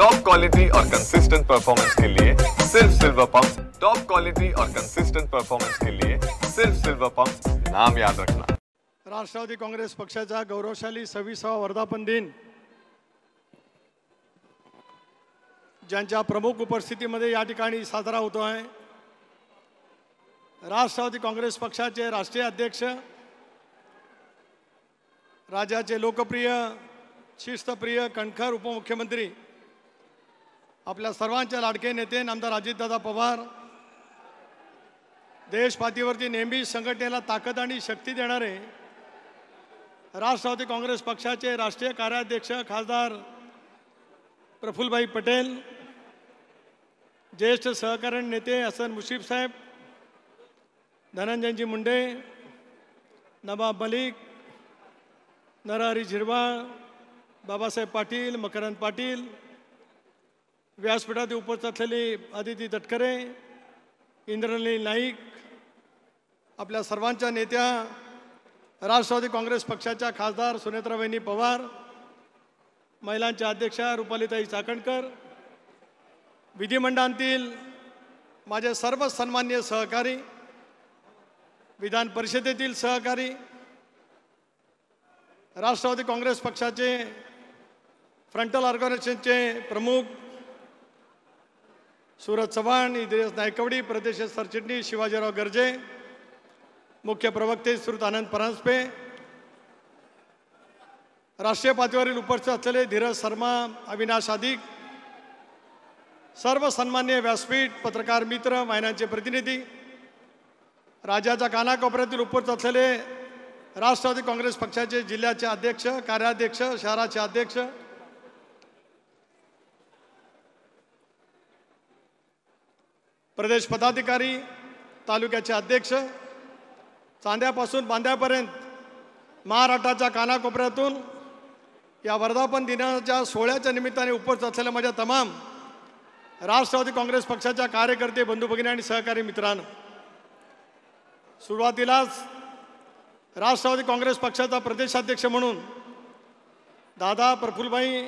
Top quality और consistent performance के लिए सिर्फ सिल्वर पंप्स। टॉप क्वालिटी और कंसिस्टेंट परफॉर्मेंस के लिए सिर्फ सिल्वर पंप्स, नाम याद रखना। राष्ट्रवादी काँग्रेस पक्षाचा गौरवशाली 26वा वर्धापन दिन ज्यांच्या प्रमुख उपस्थितीमध्ये या ठिकाणी साजरा होतो आहे। राष्ट्रवादी काँग्रेस पक्षाचे राष्ट्रीय अध्यक्ष, राज्याचे लोकप्रिय शिस्तप्रिय कणखर उपमुख्यमंत्री, आपल्या सर्वांचे लाडके नेते नामदार अजितदादा पवार, देशपातळीवरती नेहमी संघटनेला ताकद आणि शक्ती देणारे राष्ट्रवादी काँग्रेस पक्षाचे राष्ट्रीय कार्याध्यक्ष खासदार प्रफुल्लभाई पटेल, ज्येष्ठ सहकारी नेते हसन मुश्रीफ साहेब, धनंजयजी मुंडे, नवाब मलिक, नरहरी झिरवाळ, बाबासाहेब पाटील, मकरंद पाटील, व्यासपीठात उपस्थित असलेली अदिती तटकरे, इंद्रनील नाईक, आपल्या सर्वांच्या नेत्या राष्ट्रवादी काँग्रेस पक्षाच्या खासदार सुनेत्रावहिनी पवार, महिलांच्या अध्यक्षा रुपालीताई चाकणकर, विधिमंडळातील माझे सर्व सन्माननीय सहकारी, विधान परिषदेतील सहकारी, राष्ट्रवादी काँग्रेस पक्षाचे फ्रंटल ऑर्गनायझेशनचे प्रमुख सूरज चव्हाण, इद्रिस नायकवडी, प्रदेश सरचिटणीस शिवाजीराव गर्जे, मुख्य प्रवक्ते श्रीयुत आनंद परांजपे, राष्ट्रीय पातळीवरील उपस्थित असलेले धीरज शर्मा, अविनाश आदिक, सर्व सन्माननीय व्यासपीठ, पत्रकार मित्र, महिलांचे प्रतिनिधी, राज्याच्या कानाकोपऱ्यातील उपस्थित असलेले राष्ट्रवादी काँग्रेस पक्षाचे जिल्ह्याचे अध्यक्ष, कार्याध्यक्ष, शहराचे अध्यक्ष, प्रदेश पदाधिकारी, तालुक्याचे अध्यक्ष, चांद्यापासून बांद्यापर्यंत महाराष्ट्राच्या कानाकोपऱ्यातून या वर्धापन दिनाच्या सोहळ्याच्या निमित्ताने उपस्थित असलेल्या माझ्या तमाम राष्ट्रवादी काँग्रेस पक्षाच्या कार्यकर्ते, बंधू भगिनी आणि सहकारी मित्रांनो, सुरुवातीलाच राष्ट्रवादी काँग्रेस पक्षाचा प्रदेशाध्यक्ष म्हणून दादा प्रफुल्लभाई,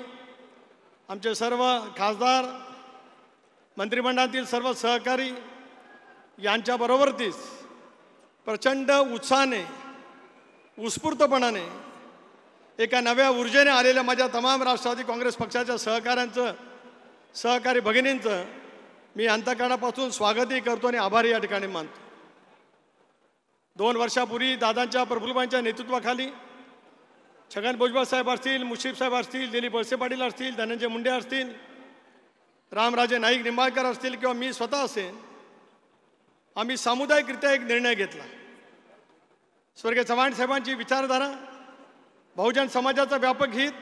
आमचे सर्व खासदार, मंत्रिमंडळातील सर्व सहकारी यांच्याबरोबरतीच प्रचंड उत्साहाने, उत्स्फूर्तपणाने, एका नव्या ऊर्जेने आलेल्या माझ्या तमाम राष्ट्रवादी काँग्रेस पक्षाच्या सहकाऱ्यांचं, सहकारी भगिनींचं मी अंतःकरणापासून स्वागतही करतो आणि आभारी या ठिकाणी मानतो। 2 वर्षापूर्वी दादांच्या प्रफुल्लभाईंच्या नेतृत्वाखाली छगन भुजबळ साहेब असतील, मुश्रीफ साहेब असतील, दिलीप वळसे पाटील असतील, धनंजय मुंडे असतील, रामराजे नाईक निंबाळकर असतील किंवा मी स्वतः असेल, आम्ही सामुदायिकरित्या एक निर्णय घेतला। स्वर्गीय चव्हाण साहेबांची विचारधारा, बहुजन समाजाचं व्यापक हित,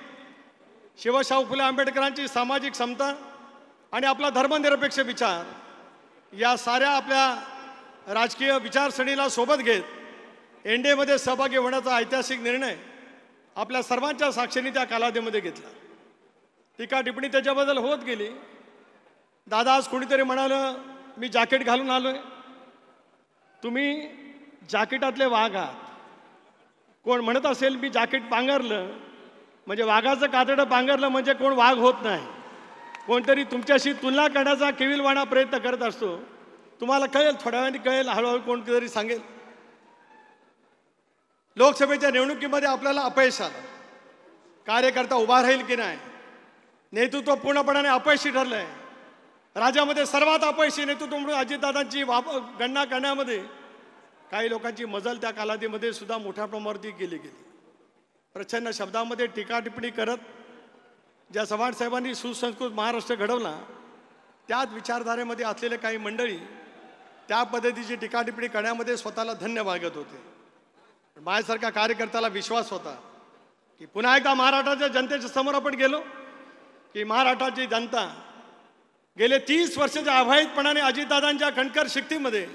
शिवशाहू फुले आंबेडकरांची सामाजिक समता आणि आपला धर्मनिरपेक्ष विचार, या साऱ्या आपल्या राजकीय विचारसरणीला सोबत घेत एनडीएमध्ये सहभागी होण्याचा ऐतिहासिक निर्णय आपल्या सर्वांच्या साक्षीने त्या कालावधीमध्ये घेतला। टीका टिप्पणी त्याच्याबद्दल होत गेली। दादा, आज कोणीतरी म्हणालं मी जॅकेट घालून आलोय, तुम्ही जॅकेटातले वाघ आहात। कोण म्हणत असेल मी जॅकेट पांघरलं म्हणजे वाघाचं कातडं पांघरलं म्हणजे कोण वाघ होत नाही, कोणतरी तुमच्याशी तुलना करण्याचा केविलवाणा प्रयत्न करत असतो। तुम्हाला कळेल, थोड्या वेळाने कळेल, हळूहळू कोणतरी सांगेल। लोकसभेच्या निवडणुकीमध्ये आपल्याला अपयश आलं, कार्यकर्ता उभा राहील की नाही, नेतृत्व पूर्णपणाने अपयशी ठरलंय। राज्यामध्ये सर्वात अपयशी नेतृत्व म्हणून अजितदादांची गणना करण्यामध्ये काही लोकांची मजल त्या कालावधीमध्ये सुद्धा मोठ्या प्रमाणावरती केली गेली। प्रचंड शब्दामध्ये टीका टिप्पणी करत ज्या चव्हाण साहेबांनी सुसंस्कृत महाराष्ट्र घडवला, त्याच विचारधारेमध्ये असलेले काही मंडळी त्या पद्धतीची टीका टिप्पणी करण्यामध्ये स्वतःला धन्य मागत होते। माझ्यासारख्या कार्यकर्त्याला विश्वास होता की पुन्हा एकदा महाराष्ट्राच्या जनतेच्या समोर आपण गेलो की महाराष्ट्राची जनता गेले 30 वर्षाच्या अभावितपणाने अजितदादांच्या कणखर शक्तीमध्ये,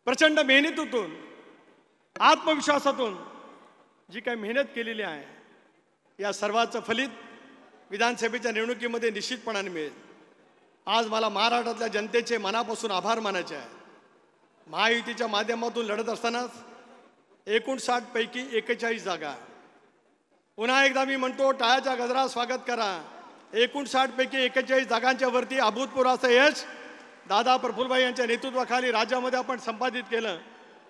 प्रचंड मेहनतीतून, आत्मविश्वासातून जी काही मेहनत केलेली आहे, या सर्वाचं फलित विधानसभेच्या निवडणुकीमध्ये निश्चितपणाने मिळेल। आज मला महाराष्ट्रातल्या जनतेचे मनापासून आभार मानायचे आहे। महायुतीच्या माध्यमातून लढत असतानाच 59 पैकी 41 जागा, पुन्हा एकदा मी म्हणतो टाळ्याच्या गजरात स्वागत करा। 59 पैकी 41 जागांच्या वरती अभूतपूर्व असं यश दादा प्रफुल्लभाई यांच्या नेतृत्वाखाली राज्यामध्ये आपण संपादित केलं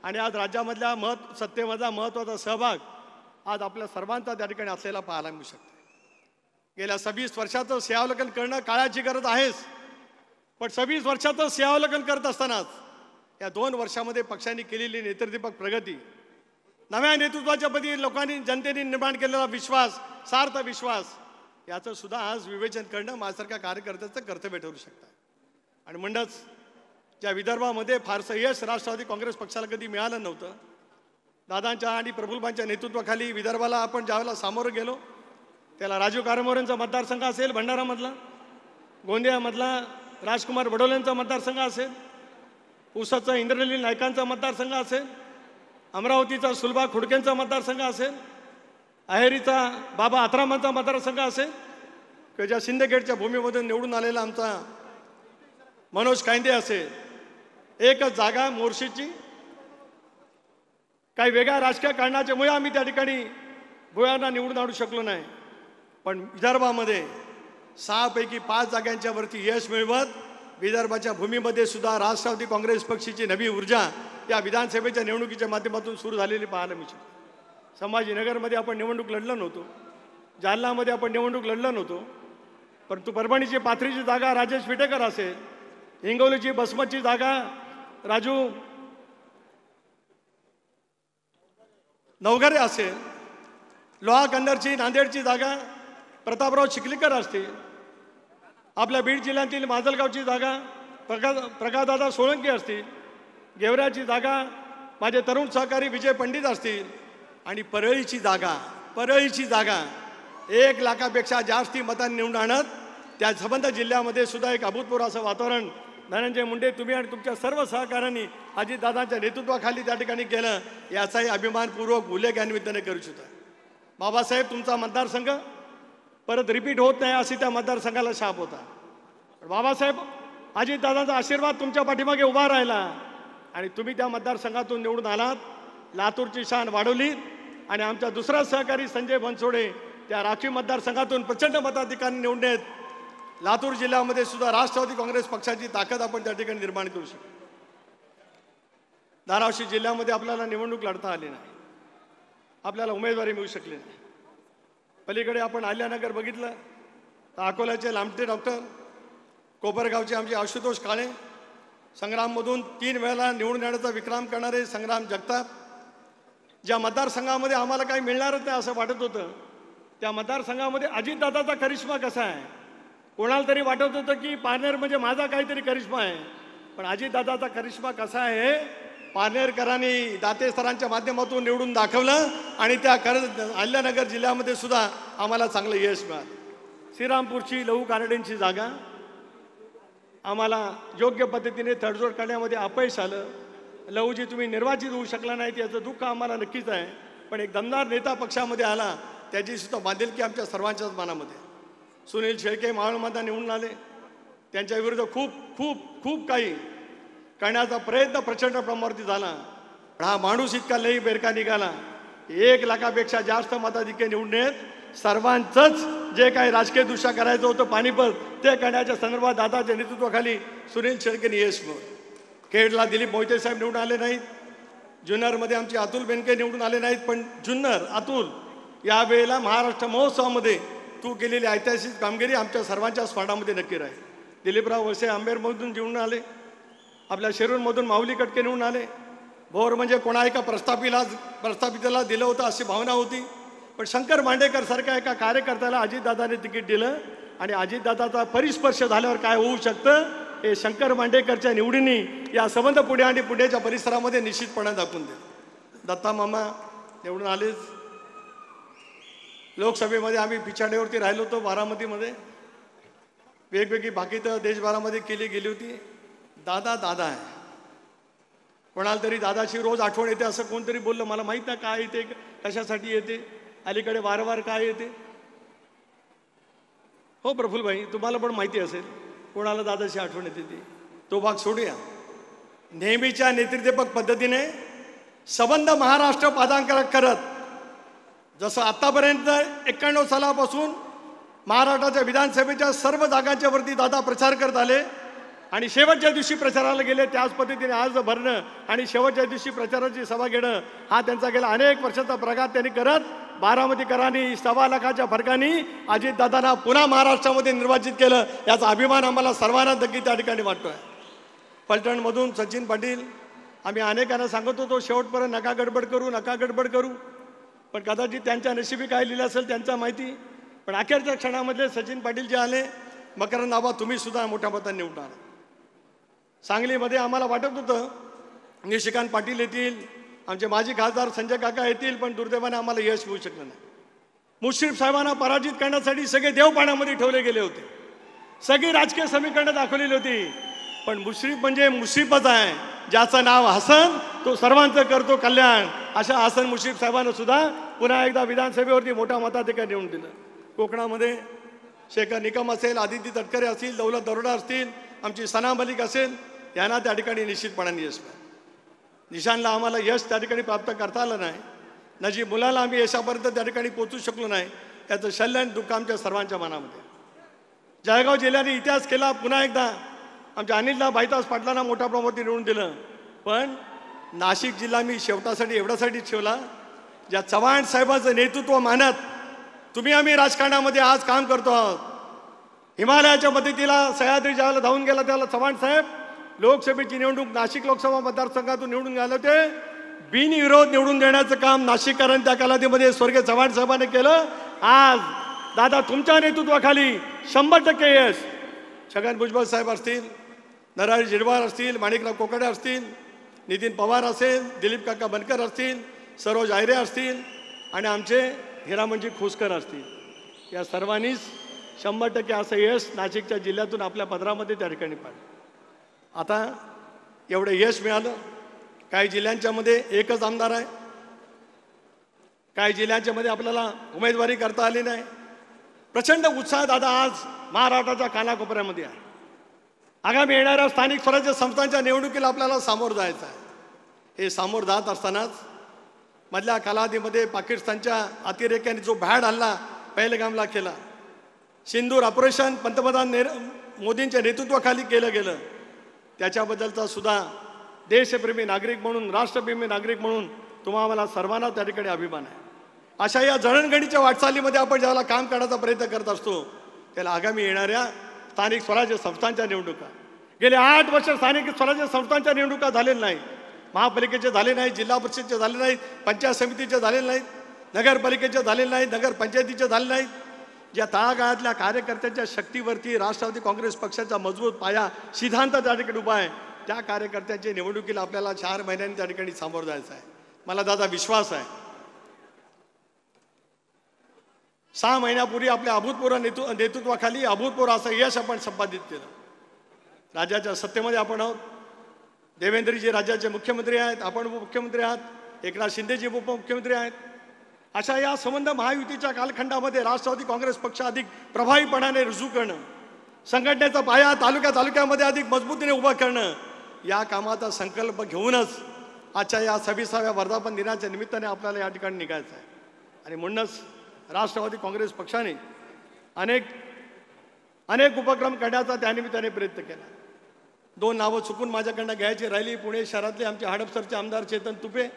आणि आज राज्यामधल्या सत्तेमधला महत्त्वाचा सहभाग आज आपल्या सर्वांचा त्या ठिकाणी असलेला पाहायला मिळू शकतो. गेल्या 26 वर्षाचं सेवावलोकन करणं काळाची गरज आहेच, पण 26 वर्षाचं सेवावलोकन करत असतानाच या 2 वर्षामध्ये पक्षांनी केलेली नेतृत्वदीपक प्रगती, नव्या नेतृत्वाच्या प्रती लोकांनी जनतेने निर्माण केलेला विश्वास, सार्थ विश्वास, याचं सुद्धा आज विवेचन करणं माझ्यासारख्या कार्यकर्त्याचं कर्तव्य ठरू शकतं. आणि म्हणूनच ज्या विदर्भामध्ये फारसं यश राष्ट्रवादी काँग्रेस पक्षाला कधी मिळालं नव्हतं, दादांच्या आणि प्रफुल्लभाईंच्या नेतृत्वाखाली विदर्भाला आपण ज्यावेळेला सामोरं गेलो, त्याला राजू कारंबोरेंचा मतदारसंघ असेल भंडारामधला, गोंदियामधला राजकुमार बडोलेंचा मतदारसंघ असेल, पुसाचा इंद्रनील नायकांचा मतदारसंघ असेल, अमरावतीचा सुलभा खुडकेंचा मतदारसंघ असेल, अहेरीचा बाबा आत्रामांचा मतदारसंघ असेल, किंवा ज्या सिंदखेडच्या भूमीमधून निवडून आलेला आमचा मनोज कायंदे असेल, एकच जागा मोर्शीची काही वेगळ्या राजकीय कारणाच्यामुळे आम्ही त्या ठिकाणी भुयारला निवडून आणू शकलो नाही, पण विदर्भामध्ये 6 पैकी 5 जागांच्या वरती यश मिळवत विदर्भाच्या भूमीमध्ये सुद्धा राष्ट्रवादी काँग्रेस पक्षाची नवी ऊर्जा या विधानसभेच्या निवडणुकीच्या माध्यमातून सुरू झालेली पाहायला मिळते. संभाजीनगरमध्ये आपण निवडणूक लढलो नव्हतो, जालनामध्ये आपण निवडणूक लढलो नव्हतो, परंतु परभणीची पाथरीची जागा राजेश विटेकर असेल, हिंगोलीची बसमतची जागा राजू नवघरे असेल, लोहा कंदरची नांदेडची जागा प्रतापराव चिखलीकर असतील, आपल्या बीड जिल्ह्यातील माजलगावची जागा प्रकाशदादा सोळंकी असतील, गेवराची जागा माझे तरुण सहकारी विजय पंडित असतील, आणि परळीची जागा 1 लाखापेक्षा जास्ती मतांनी निवडून आणत त्या संबंध जिल्ह्यामध्ये सुद्धा एक अभूतपूर्व असं वातावरण धनंजय मुंडे तुम्ही आणि तुमच्या सर्व सहकाऱ्यांनी अजितदादांच्या नेतृत्वाखाली त्या ठिकाणी केलं, याचाही अभिमानपूर्वक उल्लेख या निमित्ताने करू इच्छितो. बाबासाहेब, तुमचा मतदारसंघ परत रिपीट होत नाही अशी त्या मतदारसंघाला शाप होता, पण बाबासाहेब अजितदादांचा आशीर्वाद तुमच्या पाठीमागे उभा राहिला आणि तुम्ही त्या मतदारसंघातून निवडून आलात, लातूरची शान वाढवली आणि आमचा दुसरा सहकारी संजय बनसोडे त्या राखीव मतदारसंघातून प्रचंड मताधिकाऱ्यांनी निवडून येत लातूर जिल्ह्यामध्ये सुद्धा राष्ट्रवादी काँग्रेस पक्षाची ताकद आपण त्या ठिकाणी निर्माण करू शकतो. धाराशिव जिल्ह्यामध्ये आपल्याला निवडणूक लढता आली नाही, आपल्याला उमेदवारी मिळू शकली नाही. पलीकडे आपण अहिल्यानगर बघितलं तर अकोल्याचे लांबटे डॉक्टर, कोपरगावचे आमचे आशुतोष काळे, संग्राममधून 3 वेळेला निवडून येण्याचा विक्रम करणारे संग्राम जगताप, ज्या मतदारसंघामध्ये आम्हाला काही मिळणारच नाही असं वाटत होतं, त्या मतदारसंघामध्ये अजितदादाचा करिश्मा कसा आहे, कोणाला तरी वाटत होतं की पारनेर म्हणजे माझा काहीतरी करिश्मा आहे, पण अजितदादाचा करिश्मा कसा आहे पारनेरकरांनी दाते सरांच्या माध्यमातून निवडून दाखवलं आणि त्या अहिल्यानगर जिल्ह्यामध्ये सुद्धा आम्हाला चांगलं यश मिळालं. श्रीरामपूरची लहू कानडेंची जागा आम्हाला योग्य पद्धतीने तडजोड करण्यामध्ये अपयश आलं. लहूजी तुम्ही निर्वाचित होऊ शकला नाहीत याचं दुःख आम्हाला नक्कीच आहे, पण एक दमदार नेता पक्षामध्ये आला त्याची सुद्धा बांधिलकी आमच्या सर्वांच्याच मनामध्ये. सुनील शेळके मावळमध्ये निवडून आले, त्यांच्या विरुद्ध खूप खूप खूप काही करण्याचा प्रयत्न प्रचंड प्रमाणावरती झाला, पण हा माणूस इतका लई बेरका निघाला, 1 लाखापेक्षा जास्त मताधिक्य निवडून येत सर्वांचंच जे काही राजकीय दृष्ट्या करायचं होतं पानिपत ते करण्याच्या संदर्भात दादाच्या नेतृत्वाखाली सुनील शेळकेंनी यश मिळवलं. खेडला दिलीप मोहिते साहेब निवडून आले नाहीत, जुन्नरमध्ये आमचे अतुल बेनके निवडून आले नाहीत, पण जुन्नर अतुल यावेळेला महाराष्ट्र महोत्सवामध्ये तू केलेली ऐतिहासिक कामगिरी आमच्या सर्वांच्या स्मरणामध्ये नक्की राहील. दिलीपराव वळसे आंबेरमधून निवडून आले, आपल्या शिरूरमधून माऊली कटके निवडून आले. भोर म्हणजे कोणा एका प्रस्थापिताला दिलं होतं अशी भावना होती, पण शंकर मांडेकर सारख्या एका कार्यकर्त्याला अजितदादाने तिकीट दिलं आणि अजितदादाचा परिस्पर्श झाल्यावर काय होऊ शकतं हे शंकर मांडेकरच्या निवडीने या संबंध पुणे आणि पुण्याच्या परिसरामध्ये निश्चितपणे दाखवून दिलं. दत्ता मामा निवडून आलेच. लोकसभेमध्ये आम्ही पिछाडीवरती राहिलो होतो, बारामतीमध्ये वेगवेगळी भाकीतं देशभरामध्ये केली गेली होती. दादा दादा आहे, कोणाला तरी दादाची रोज आठवण येते असं कोणतरी बोललं, मला माहीत नाही काय येते कशासाठी येते, अलीकडे वारंवार काय येते. हो प्रफुल्लभाई, तुम्हाला पण माहिती असेल कोणाला दादाची आठवण येते ती, तो भाग सोडूया. नेहमीच्या नेतृत्वपक पद्धतीने संबंध महाराष्ट्र पादांकन करत जसं आतापर्यंत 91 सालापासून महाराष्ट्राच्या विधानसभेच्या सर्व जागांच्या वरती दादा प्रचार करत आले आणि शेवटच्या दिवशी प्रचाराला गेले. त्याच पद्धतीने अर्ज भरणं आणि शेवटच्या दिवशी प्रचाराची सभा घेणं हा त्यांचा गेला अनेक वर्षाचा प्रघात त्यांनी करत बारामतीकरांनी 1.25 लाखाच्या फरकाने अजितदादांना पुन्हा महाराष्ट्रामध्ये निर्वाचित केलं. याचा अभिमान आम्हाला सर्वांना नक्की त्या ठिकाणी वाटतोय. फलटणमधून सचिन पाटील, आम्ही अनेकांना सांगत होतो शेवटपर्यंत नका गडबड करू, नका गडबड करू, पण कदाचित त्यांच्या नशिबी काय लिहिलं असेल त्यांचा माहिती. पण अखेरच्या क्षणामध्ये सचिन पाटील जे आले, मकरंद आबा तुम्ही सुद्धा मोठ्या मतांनी निवडून आला. सांगलीमध्ये आम्हाला वाटत होतं निशिकांत पाटील येतील, आमचे माजी खासदार संजय काका येतील, पण दुर्दैवाने आम्हाला यश मिळू शकलं नाही. मुश्रीफ साहेबांना पराजित करण्यासाठी सगळे देव पाण्यामध्ये ठेवले गेले होते, सगळी राजकीय समीकरणं दाखवलेली होती. पण मुश्रीफ म्हणजे मुश्रीफच आहे, ज्याचं नाव हसन तो सर्वांचं करतो कल्याण. अशा हसन मुश्रीफ साहेबांना सुद्धा पुन्हा एकदा विधानसभेवरती मोठ्या मताधिकार निवडून दिलं. कोकणामध्ये शेखर निकम असेल, आदित्य तटकरे असतील, दौलत दरोडा असतील, आमची सना मलिक असेल, यांना त्या ठिकाणी निश्चितपणाने यश मिळालं. निशानला आम्हाला यश त्या ठिकाणी प्राप्त करता आलं नाही, नजीब मुलाला आम्ही यशापर्यंत त्या ठिकाणी पोचू शकलो नाही. याचं शल्य आणि दुःख आमच्या सर्वांच्या मनामध्ये. जळगाव जिल्ह्याने इतिहास केला. पुन्हा एकदा आमच्या अनिलदा बाईतास पाटलांना मोठ्या प्रमाणात निवडून दिलं. पण नाशिक जिल्हा मी शेवटासाठी एवढ्यासाठी ठेवला, ज्या चव्हाण साहेबांचं नेतृत्व मानत तुम्ही आम्ही राजकारणामध्ये आज काम करतो आहोत. हिमालयाच्या मदतीला सह्याद्री ज्यावेळेला धावून गेला त्यावेळेला चव्हाण साहेब लोकसभेची निवडणूक नाशिक लोकसभा मतदारसंघातून निवडून गेले होते. बिनविरोध निवडून देण्याचं काम नाशिककरांनी त्या कालावधीमध्ये स्वर्गीय चव्हाण साहेबांनी केलं. आज दादा तुमच्या नेतृत्वाखाली 100% यश. छगन भुजबळ साहेब असतील, नरहरी झिरवाळ असतील, माणिकराव कोकाटे असतील, नितीन पवार असेल, दिलीप काका बनकर असतील, सरोज आयरे असतील आणि आमचे हिरामणजी खोसकर असतील, या सर्वांनीच 100% असं यश नाशिकच्या जिल्ह्यातून आपल्या पदरामध्ये त्या ठिकाणी पाहिलं. आता एवढं यश मिळालं. काही जिल्ह्यांच्या मध्ये एकच आमदार आहे, काही जिल्ह्यांच्या मध्ये आपल्याला उमेदवारी करता आली नाही. प्रचंड उत्साह दादा आज महाराष्ट्राच्या कानाकोपऱ्यामध्ये आहे. आगामी येणाऱ्या स्थानिक स्वराज्य संस्थांच्या निवडणुकीला आपल्याला सामोरं जायचं आहे. हे सामोरं जात असतानाच मधल्या कालावधीमध्ये पाकिस्तानच्या अतिरेक्याने जो भ्याड हल्ला पहलगामला केला, सिंदूर ऑपरेशन पंतप्रधान मोदींच्या नेतृत्वाखाली केलं गेलं, त्याच्याबद्दलचा सुद्धा देशप्रेमी नागरिक म्हणून, राष्ट्रप्रेमी नागरिक म्हणून तुम्हाला सर्वांना त्या ठिकाणी अभिमान आहे. अशा या जडणघडीच्या वाटचालीमध्ये आपण ज्याला काम करण्याचा प्रयत्न करत असतो, त्याला आगामी येणाऱ्या स्थानिक स्वराज्य संस्थांच्या निवडणुका, गेले 8 वर्ष स्थानिक स्वराज्य संस्थांच्या निवडणुका झालेल्या नाहीत. महापालिकेचे झाले नाहीत, जिल्हा परिषदेचे झाले नाहीत, पंचायत समितीचे झालेले नाहीत, नगरपालिकेचे झालेले नाहीत, नगरपंचायतीचे झाले नाहीत. ज्या तळागाळातल्या कार्यकर्त्यांच्या शक्तीवरती राष्ट्रवादी काँग्रेस पक्षाचा मजबूत पाया सिद्धांत त्या ठिकाणी उभा आहे, त्या कार्यकर्त्यांच्या निवडणुकीला आपल्याला 4 महिन्यांनी त्या ठिकाणी सामोरं जायचं आहे. मला दादा विश्वास आहे 6 महिन्यापूर्वी आपल्या अभूतपूर्व नेतृत्वाखाली अभूतपूर्व असं यश आपण संपादित केलं. राज्याच्या सत्तेमध्ये आपण आहोत. देवेंद्रजी राज्याचे मुख्यमंत्री आहेत, आपण उपमुख्यमंत्री आहात, एकनाथ शिंदेजी उपमुख्यमंत्री आहेत. अशा या संबंध महायुतीच्या कालखंडामध्ये राष्ट्रवादी काँग्रेस पक्ष अधिक प्रभावीपणाने रुजू करणं, संघटनेचा पाया तालुक्यामध्ये अधिक मजबूतीने उभा करणं, या कामाचा संकल्प घेऊनच आजच्या या 26व्या वर्धापन दिनाच्या निमित्ताने आपल्याला या ठिकाणी निघायचं आहे. आणि म्हणूनच राष्ट्रवादी काँग्रेस पक्षाने अनेक उपक्रम करण्याचा त्यानिमित्ताने प्रयत्न केला. 2 नावं चुकून माझ्याकडनं घ्यायची राहिली. पुणे शहरातले आमचे हडपसरचे आमदार चेतन तुपे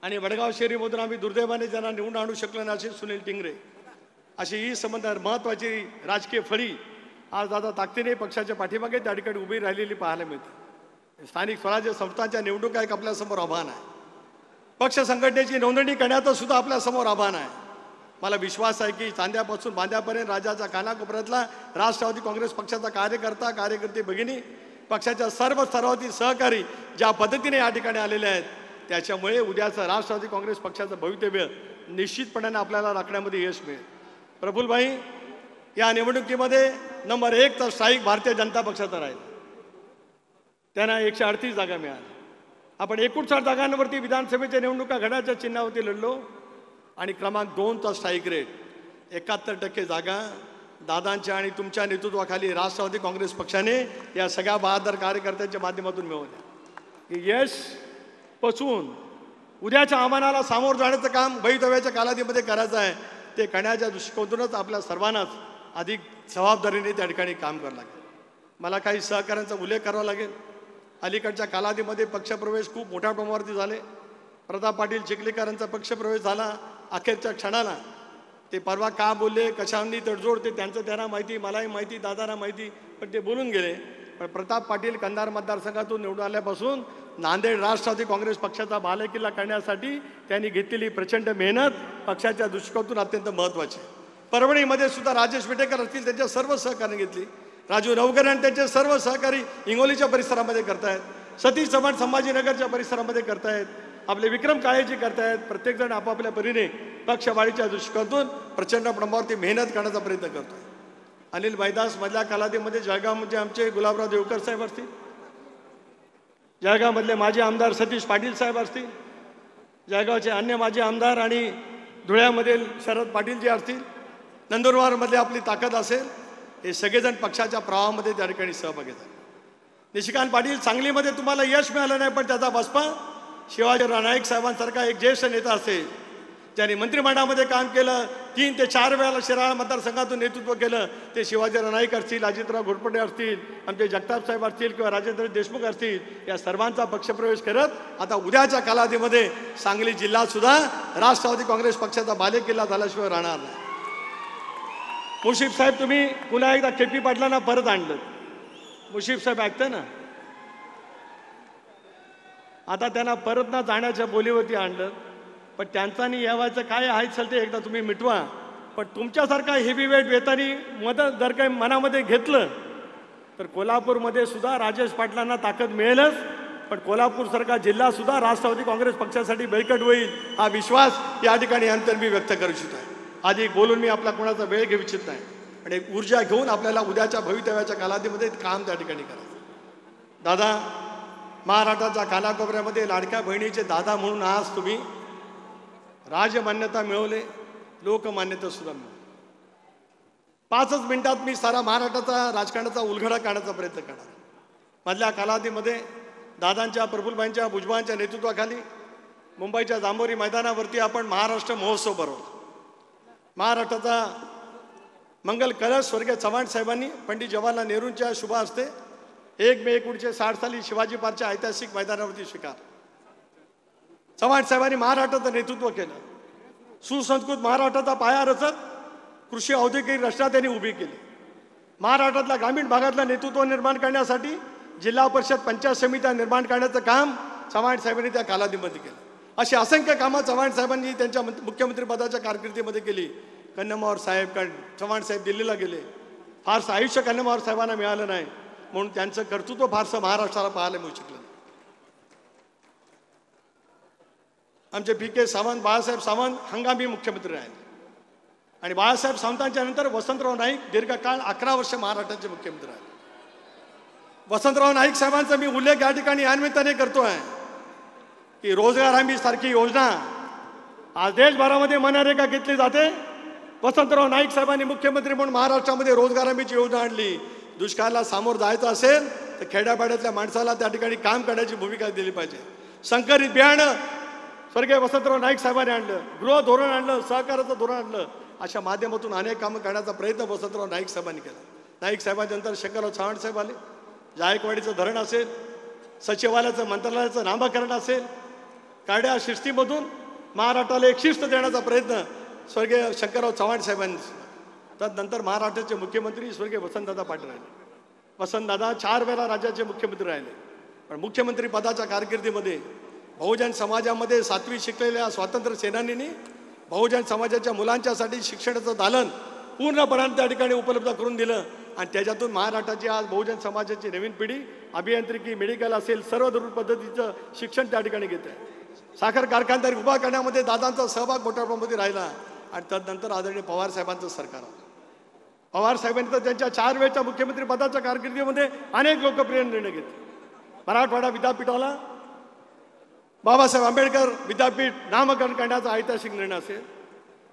आणि वडगाव शहरीमधून आम्ही दुर्दैवाने ज्यांना निवडून आणू शकलो नाही असे सुनील टिंगरे, अशी ही संबंध महत्त्वाची राजकीय फळी आज दादा ताकदीने पक्षाच्या पाठीमागे त्या ठिकाणी उभी राहिलेली पाहायला मिळते. स्थानिक स्वराज्य संस्थांच्या निवडणुका एक आपल्यासमोर आव्हान आहे. पक्ष संघटनेची नोंदणी करण्याचं सुद्धा आपल्यासमोर आव्हान आहे. मला विश्वास आहे की चांद्यापासून बांद्यापर्यंत राज्याच्या कानाकोपऱ्यातला राष्ट्रवादी काँग्रेस पक्षाचा कार्यकर्ते भगिनी, पक्षाच्या सर्व स्तरावरील सहकारी ज्या पद्धतीने या ठिकाणी आलेले आहेत, त्याच्यामुळे उद्याचं राष्ट्रवादी काँग्रेस पक्षाचं भवितव्य निश्चितपणाने आपल्याला राखण्यामध्ये यश मिळेल. प्रफुल्लभाई, या निवडणुकीमध्ये नंबर 1 तर स्थायिक भारतीय जनता पक्षाचा राहील. त्यांना 138 जागा मिळाल्या. आपण 59 जागांवरती विधानसभेच्या निवडणुका घड्याच्या चिन्हावरती लढलो आणि क्रमांक 2चा स्ट्राईक रेट 71% जागा दादांच्या आणि तुमच्या नेतृत्वाखाली राष्ट्रवादी काँग्रेस पक्षाने या सगळ्या बहादर कार्यकर्त्यांच्या माध्यमातून मिळवल्या. हे यश पचवून उद्याच्या आव्हानाला सामोरं जाण्याचं काम भवितव्याच्या कालावधीमध्ये करायचं आहे. ते करण्याच्या दृष्टिकोनातूनच आपल्या सर्वांनाच अधिक जबाबदारीने त्या ठिकाणी काम करावं लागेल. मला काही सहकार्यांचा उल्लेख करावा लागेल. अलीकडच्या कालावधीमध्ये पक्षप्रवेश खूप मोठ्या प्रमाणावरती झाले. प्रताप पाटील चिखलीकरांचा पक्षप्रवेश झाला अखेरच्या क्षणाला. ते परवा का बोलले, कशांनी तडजोड, ते त्यांना माहिती, मलाही माहिती, दादांना माहिती, पण ते बोलून गेले. पण प्रताप पाटील कंधार मतदारसंघातून निवडून आल्यापासून नांदेड राष्ट्रवादी काँग्रेस पक्षाचा बालेकिल्ला करण्यासाठी त्यांनी घेतलेली प्रचंड मेहनत पक्षाच्या दृष्टिकोनातून अत्यंत महत्त्वाची. परभणीमध्ये सुद्धा राजेश विटेकर असतील, त्यांच्या सर्व सहकार्य घेतली. राजू नवकरे आणि त्यांचे सर्व सहकारी हिंगोलीच्या परिसरामध्ये करतायत. सतीश चव्हाण संभाजीनगरच्या परिसरामध्ये करतायत. आपले विक्रम काळेजी करतायत. प्रत्येकजण आपापल्या परीने पक्षवाढीच्या दृष्टिकोनातून प्रचंड प्रमाणावरती मेहनत करण्याचा प्रयत्न करतोय. अनिल मैदास मधल्या कालावधीमध्ये जळगावमध्ये आमचे गुलाबराव देवकर साहेब असतील, जळगावमधले माजी आमदार सतीश पाटील साहेब असतील, जळगावचे अन्य माजी आमदार आणि धुळ्यामधील शरद पाटील जे असतील, नंदुरबारमधले आपली ताकद असेल, हे सगळेजण पक्षाच्या प्रवाहामध्ये त्या ठिकाणी सहभागी झाले. निशिकांत पाटील सांगलीमध्ये तुम्हाला यश मिळालं नाही, पण त्याचा बसपा शिवाजीराव नाईक साहेबांसारखा एक ज्येष्ठ नेता असेल, ज्यांनी मंत्रिमंडळामध्ये काम केलं, 3 ते 4 वेळा शिराळा मतदारसंघातून नेतृत्व केलं, ते शिवाजीराव नाईक असतील, अजितराव घोरपडे असतील, आमचे जगताप साहेब असतील किंवा राजेंद्र देशमुख असतील, या सर्वांचा पक्षप्रवेश करत आता उद्याच्या कालावधीमध्ये सांगली जिल्हा सुद्धा राष्ट्रवादी काँग्रेस पक्षाचा बालेकिल्ला झाल्याशिवाय राहणार नाही. मुशीफ साहेब, तुम्ही पुन्हा एकदा केपी पाटलांना परत आणलं. मुशीफ साहेब ऐकताय ना, आता त्यांना परत ना जाण्याच्या बोलीवरती आणलं. पण त्यांचा आणि यावाचं काय आहे चालते एकदा तुम्ही मिटवा. पण तुमच्यासारखा हेवीवेट वेतानी मदत जर काही मनामध्ये घेतलं तर कोल्हापूरमध्ये सुद्धा राजेश पाटलांना ताकद मिळेलच. पण कोल्हापूरसारखा जिल्हा सुद्धा राष्ट्रवादी काँग्रेस पक्षासाठी बळकट होईल, हा विश्वास या ठिकाणी अंतर मी व्यक्त करू इच्छित आहे. आधी बोलून मी आपला कोणाचा वेळ घेऊ इच्छित नाही. आणि एक ऊर्जा घेऊन आपल्याला उद्याच्या भवितव्याच्या कालावधीमध्ये काम त्या ठिकाणी करायचं. दादा, महाराष्ट्राच्या कानाकोपऱ्यामध्ये लाडक्या बहिणीचे दादा म्हणून आज तुम्ही राजमान्यता मिळवले, लोकमान्यता सुद्धा मिळवली. 5च मिनिटात मी सारा महाराष्ट्राचा राजकारणाचा उलगडा काढण्याचा प्रयत्न करणार. मधल्या कालावधीमध्ये दादांच्या, प्रफुल्लभाईंच्या, भुजबळांच्या नेतृत्वाखाली मुंबईच्या जांभोरी मैदानावरती आपण महाराष्ट्र महोत्सव भरवला. महाराष्ट्राचा मंगल कलश स्वर्गीय चव्हाण साहेबांनी पंडित जवाहरलाल नेहरूंच्या शुभ हस्ते 1 मे 1960 साली शिवाजी पार्कच्या ऐतिहासिक मैदानावरती स्वीकार. चव्हाण साहेबांनी महाराष्ट्राचं नेतृत्व केलं. सुसंस्कृत महाराष्ट्राचा पाया रचत कृषी औद्योगिक रचना त्यांनी उभी केली. महाराष्ट्रातल्या ग्रामीण भागातलं नेतृत्व निर्माण करण्यासाठी जिल्हा परिषद पंचायत समित्या निर्माण करण्याचं काम चव्हाण साहेबांनी त्या कालावधीमध्ये केलं. अशी असंख्य कामं चव्हाण साहेबांनी त्यांच्या मुख्यमंत्री पदाच्या कारकिर्दीमध्ये केली. कन्नमवार साहेब, चव्हाण साहेब दिल्लीला गेले. फारसं आयुष्य कन्नमवार साहेबांना मिळालं नाही, म्हणून त्यांचं कर्तृत्व फारसं महाराष्ट्राला पाहायला मिळू शकलं. आमचे PK सावंत, बाळासाहेब सावंत हंगामी मुख्यमंत्री राहिले. आणि बाळासाहेब सावंतांच्या नंतर वसंतराव नाईक दीर्घकाळ 11 वर्ष महाराष्ट्राचे मुख्यमंत्री राहिले. वसंतराव नाईक साहेबांचा मी उल्लेख या ठिकाणी या निमित्ताने करतोय की रोजगार हमी सारखी योजना आज देशभरामध्ये मनरेगा घेतली जाते. वसंतराव नाईक साहेबांनी मुख्यमंत्री म्हणून महाराष्ट्रामध्ये रोजगार हमीची योजना आणली. दुष्काळाला सामोरं जायचं असेल तर खेड्यापाड्यातल्या माणसाला त्या ठिकाणी काम करण्याची भूमिका दिली पाहिजे. संकरित बियाणं स्वर्गीय वसंतराव नाईक साहेबांनी आणलं, गृह धोरण आणलं, सहकाराचं धोरण आणलं. अशा माध्यमातून अनेक कामं करण्याचा प्रयत्न वसंतराव नाईक साहेबांनी केला. नाईक साहेबांच्या नंतर शंकरराव चव्हाण साहेब आले. जायकवाडीचं धरण असेल, सचिवालयाचं मंत्रालयाचं नामकरण असेल, काड्या शिस्तीमधून महाराष्ट्राला एक शिस्त देण्याचा प्रयत्न स्वर्गीय शंकरराव चव्हाण साहेबांनी. त्यानंतर महाराष्ट्राचे मुख्यमंत्री स्वर्गीय वसंतदादा पाटील राहिले. वसंतदादा 4 वेळा राज्याचे मुख्यमंत्री राहिले. पण मुख्यमंत्री पदाच्या कारकिर्दीमध्ये बहुजन समाजामध्ये 7वी शिकलेल्या स्वातंत्र्य सेनानींनी बहुजन समाजाच्या मुलांच्यासाठी शिक्षणाचं दालन पूर्णपणे त्या ठिकाणी उपलब्ध करून दिलं. आणि त्याच्यातून महाराष्ट्राची आज बहुजन समाजाची नवीन पिढी अभियांत्रिकी, मेडिकल असेल, सर्व दूर पद्धतीचं शिक्षण त्या ठिकाणी घेत आहे. साखर कारखानदारी उभा करण्यामध्ये दादांचा सहभाग मोठ्या प्रमाणामध्ये राहिला. आणि त्यानंतर आदरणीय पवार साहेबांचं सरकार आलं. पवार साहेबांनी तर त्यांच्या 4 वेळच्या मुख्यमंत्री पदाच्या कारकिर्दीमध्ये अनेक लोकप्रिय निर्णय घेतले. मराठवाडा विद्यापीठाला बाबासाहेब आंबेडकर विद्यापीठ नामकरण करण्याचा ऐतिहासिक निर्णय असेल,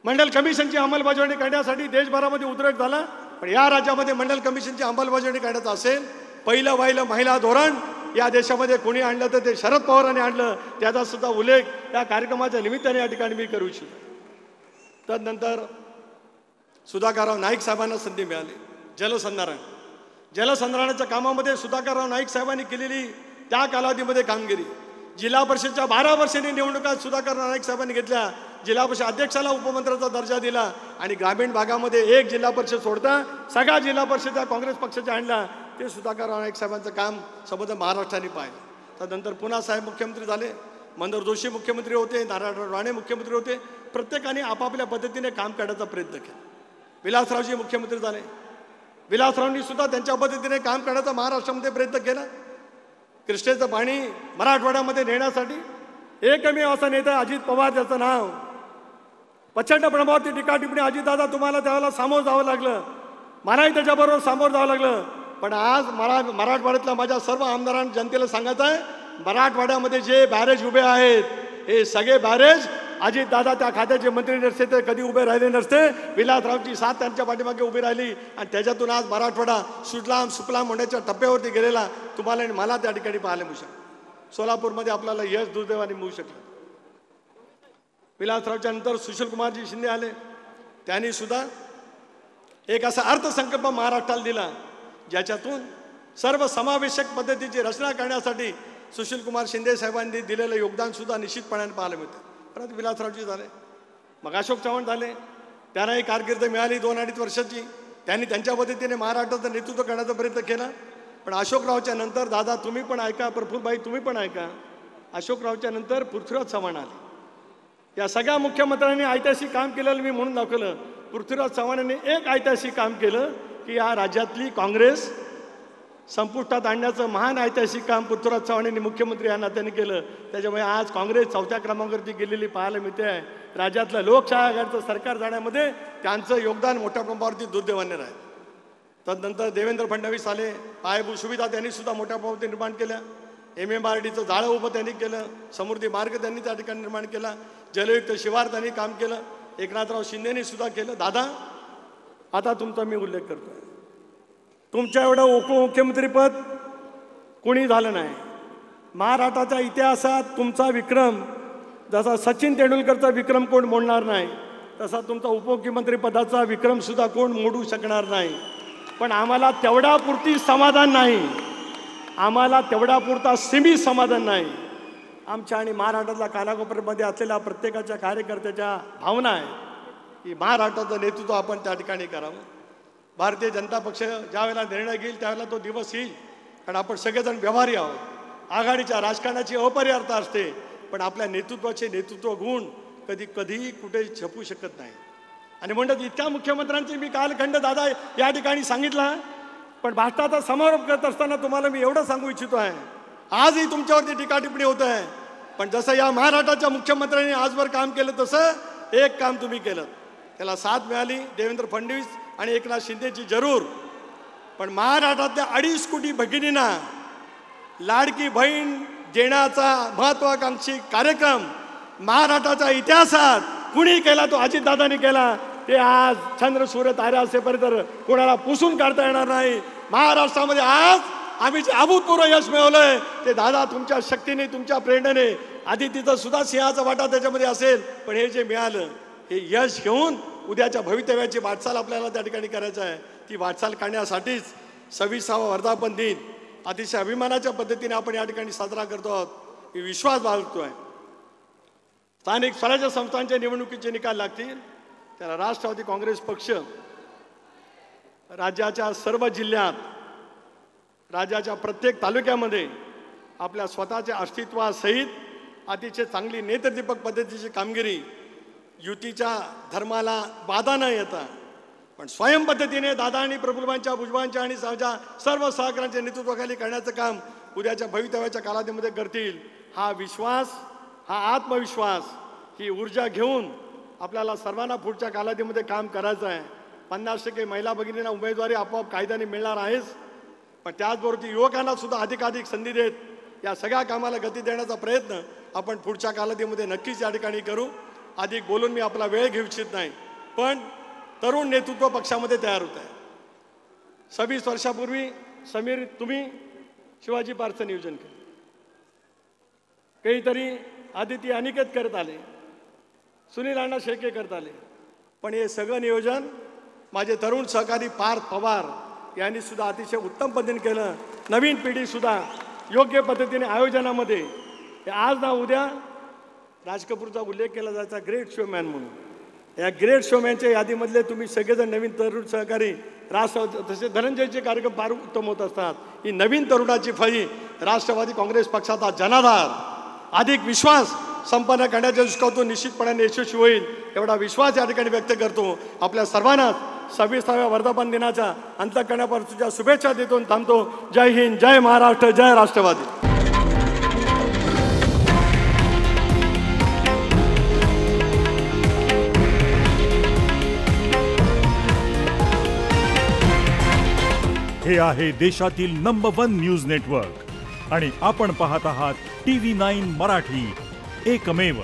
मंडल कमिशनची अंमलबजावणी करण्यासाठी देशभरामध्ये उद्रेक झाला. पण या राज्यामध्ये मंडल कमिशनची अंमलबजावणी करण्याचं असेल, पहिलं वाहिलं महिला धोरण या देशामध्ये कोणी आणलं तर ते शरद पवारांनी आणलं. त्याचा सुद्धा उल्लेख या कार्यक्रमाच्या निमित्ताने या ठिकाणी मी करू इच्छितो. त्यानंतर सुधाकरराव नाईक साहेबांना संधी मिळाली. जलसंधारणाच्या कामामध्ये सुधाकरराव नाईक साहेबांनी केलेली त्या कालावधीमध्ये कामगिरी, जिल्हा परिषदच्या 12 वर्षांनी निवडणुका सुधाकरराव नाईक साहेबांनी घेतल्या, जिल्हा परिषद अध्यक्षाला उपमंत्र्याचा दर्जा दिला आणि ग्रामीण भागामध्ये एक जिल्हा परिषद सोडता सगळ्या जिल्हा परिषद काँग्रेस पक्षाच्या आणला. ते सुधाकरराव नाईक साहेबांचं काम संपूर्ण महाराष्ट्राने पाहिलं. त्यानंतर पुन्हा साहेब मुख्यमंत्री झाले, मनोहर जोशी मुख्यमंत्री होते, नारायणराव राणे मुख्यमंत्री होते. प्रत्येकाने आपापल्या पद्धतीने काम करण्याचा प्रयत्न केला. विलासरावजी मुख्यमंत्री झाले, विलासरावांनी सुद्धा त्यांच्या पद्धतीने काम करण्याचा महाराष्ट्रामध्ये प्रयत्न केला. कृष्णेचं पाणी मराठवाड्यामध्ये नेण्यासाठी एकमेव असा नेता अजित पवार, ज्याचं नाव प्रचंड प्रमाणावरती टीका टिप्पणी. अजितदादा तुम्हाला त्यावेळेला सामोरं जावं लागलं, मलाही त्याच्याबरोबर सामोरं जावं लागलं. पण आज मराठवाड्यातल्या माझ्या सर्व आमदारांना जनतेला सांगायचं आहे, मराठवाड्यामध्ये जे बॅरेज उभे आहेत हे सगळे बॅरेज अजितदादा त्या खात्याचे मंत्री नसते तर कधी उभे राहिले नसते. विलासरावची साथ त्यांच्या पाठीमागे उभी राहिली आणि त्याच्यातून आज मराठवाडा सुजलाम सुफलाम होण्याच्या टप्प्यावरती गेलेला तुम्हाला आणि मला त्या ठिकाणी पाहायला मिळू शकतं. सोलापूरमध्ये आपल्याला यश दुर्दैवाने मिळू शकलं. विलासरावच्या नंतर सुशीलकुमारजी शिंदे आले, त्यांनी सुद्धा एक असा अर्थसंकल्प महाराष्ट्राला दिला ज्याच्यातून सर्व समावेशक पद्धतीची रचना करण्यासाठी सुशीलकुमार शिंदे साहेबांनी दिलेलं योगदान सुद्धा निश्चितपणे पाहायला मिळतं. परत विलासरावजी झाले, मग अशोक चव्हाण झाले, त्यांनाही कारकीर्द मिळाली 2-2.5 वर्षाची. त्यांनी त्यांच्या पद्धतीने महाराष्ट्राचं नेतृत्व करण्याचा प्रयत्न केला. पण अशोकरावच्या नंतर दादा तुम्ही पण ऐका, प्रफुल्लभाई तुम्ही पण ऐका, अशोकरावच्या नंतर पृथ्वीराज चव्हाण आले. या सगळ्या मुख्यमंत्र्यांनी ऐतिहासिक काम केलेलं मी म्हणून दाखवलं. पृथ्वीराज चव्हाणांनी एक ऐतिहासिक काम केलं की या राज्यातली काँग्रेस संपुष्टात आणण्याचं महान ऐतिहासिक काम पृथ्वीराज चव्हाण यांनी मुख्यमंत्री या नात्याने केलं. त्याच्यामुळे आज काँग्रेस 4थ्या क्रमांकावरती गेलेली पाहायला मिळते आहे. राज्यातलं लोकशाही आघाडीचं सरकार जाण्यामध्ये त्यांचं योगदान मोठ्या प्रमाणावरती दुर्दैवाने राहील. तदनंतर देवेंद्र फडणवीस आले, पायाभूत सुविधा त्यांनी सुद्धा मोठ्या प्रमाणावरती निर्माण केल्या. MMRDचं जाळं उभं त्यांनी केलं, समृद्धी मार्ग त्यांनी त्या ठिकाणी निर्माण केला, जलयुक्त शिवार त्यांनी काम केलं, एकनाथराव शिंदेनी सुद्धा केलं. दादा आता तुमचा मी उल्लेख करतोय, तुमच्या एवढं उपमुख्यमंत्रीपद कोणी झालं नाही. महाराष्ट्राच्या इतिहासात तुमचा विक्रम जसा सचिन तेंडुलकरचा विक्रम कोण मोडणार नाही तसा तुमचा उपमुख्यमंत्रीपदाचा विक्रम सुद्धा कोण मोडू शकणार नाही. पण आम्हाला तेवढ्यापुरती समाधान नाही, आम्हाला तेवढ्यापुरता सीमित समाधान नाही. आमच्या आणि महाराष्ट्रातल्या कानाकोपऱ्यामध्ये असलेल्या प्रत्येकाच्या कार्यकर्त्याच्या भावना आहे की महाराष्ट्राचं नेतृत्व आपण त्या ठिकाणी करावं. भारतीय जनता पक्ष ज्या वेळेला निर्णय घेईल त्यावेळेला तो दिवस येईल, कारण आपण सगळेजण व्यवहारी आहोत. आघाडीच्या राजकारणाची अपरिहार्यता असते, पण आपल्या नेतृत्वाचे नेतृत्व गुण कधी कुठे छपू शकत नाही. आणि म्हणतात इतक्या मुख्यमंत्र्यांचे मी कालखंड दादा या ठिकाणी सांगितला. पण भाषणाचा समारोप करत असताना तुम्हाला मी एवढं सांगू इच्छितो आहे, आजही तुमच्यावरती टीका टिप्पणी होत आहे, पण जसं या महाराष्ट्राच्या मुख्यमंत्र्यांनी आजवर काम केलं तसं एक काम तुम्ही केलं, त्याला साथ मिळाली देवेंद्र फडणवीस आणि एकनाथ शिंदेची जरूर. पण महाराष्ट्रातल्या 2.5 कोटी भगिनींना लाडकी बहीण देण्याचा महत्वाकांक्षी कार्यक्रम महाराष्ट्राच्या इतिहासात कुणी केला तो अजितदादांनी केला. ते आज चंद्र सूर्य तारे असेपर्यंत कोणाला पुसून काढता येणार नाही. महाराष्ट्रामध्ये आज आम्ही जे अभूतपूर्व यश मिळवलंय ते दादा तुमच्या शक्तीने तुमच्या प्रेरणेने, आदितीचा सुद्धा सिंहाचा वाटा त्याच्यामध्ये असेल. पण हे जे मिळालं हे यश घेऊन उद्याच्या भवितव्याची वाटचाल आपल्याला त्या ठिकाणी करायचं आहे. ती वाटचाल करण्यासाठीच 26वा वर्धापन दिन अतिशय अभिमानाच्या पद्धतीने आपण या ठिकाणी साजरा करतो आहोत. मी विश्वास बाळगतोय स्थानिक स्वराज्य संस्थांच्या निवडणुकीचे निकाल लागतील त्याला राष्ट्रवादी काँग्रेस पक्ष राज्याच्या सर्व जिल्ह्यात, राज्याच्या प्रत्येक तालुक्यामध्ये आपल्या स्वतःच्या अस्तित्वासहित अतिशय चांगली नेत्रदीपक पद्धतीची कामगिरी युतीच्या धर्माला बाधा न येता पण स्वयं पद्धतीने दादा आणि प्रफुल्लभाईंच्या, भुजबळांच्या आणि सर्व सहकाऱ्यांच्या नेतृत्वाखाली करण्याचं काम उद्याच्या भवितव्याच्या कालावधीमध्ये करतील. हा विश्वास, हा आत्मविश्वास, ही ऊर्जा घेऊन आपल्याला सर्वांना पुढच्या कालावधीमध्ये काम करायचं आहे. 50% महिला भगिनींना उमेदवारी आपोआप कायद्याने मिळणार आहेच, पण त्याचबरोबर युवकांना सुद्धा अधिकाधिक संधी देत या सगळ्या कामाला गती देण्याचा प्रयत्न आपण पुढच्या कालावधीमध्ये नक्कीच या ठिकाणी करू. अधिक बोलून मी आपला वेळ घेऊ इच्छित नाही, पण तरुण नेतृत्व पक्षामध्ये तयार होत आहे. 26 वर्षापूर्वी समीर तुम्ही शिवाजी पार्कचं नियोजन केलं, काहीतरी आदिती अनिकेत करत आले, सुनील अण्णा शेळके करत आले, पण हे सगळं नियोजन माझे तरुण सहकारी पार्थ पवार यांनी सुद्धा अतिशय उत्तम पद्धतीने केलं. नवीन पिढी सुद्धा योग्य पद्धतीने आयोजनामध्ये आज ना उद्या राज कपूरचा उल्लेख केला जायचा ग्रेट शोमॅन म्हणून. या ग्रेट शोमॅनच्या यादीमधले तुम्ही सगळेजण नवीन तरुण सहकारी राष्ट्रवादी तसे धनंजयचे कार्यक्रम फार उत्तम होत असतात. ही नवीन तरुणाची फळी राष्ट्रवादी काँग्रेस पक्षाचा जनाधार अधिक विश्वास संपन्न करण्याच्या दृष्टीकोनातून निश्चितपणे यशस्वी होईल एवढा विश्वास या ठिकाणी व्यक्त करतो. आपल्या सर्वांनाच 26व्या वर्धापन दिनाच्या अंतःकरणापासूनच्या शुभेच्छा देऊन थांबतो. जय हिंद, जय महाराष्ट्र, जय राष्ट्रवादी. हे आहे देशातील नंबर 1 न्यूज नेटवर्क आणि आपण पाहत आहात TV9 मराठी, एकमेव.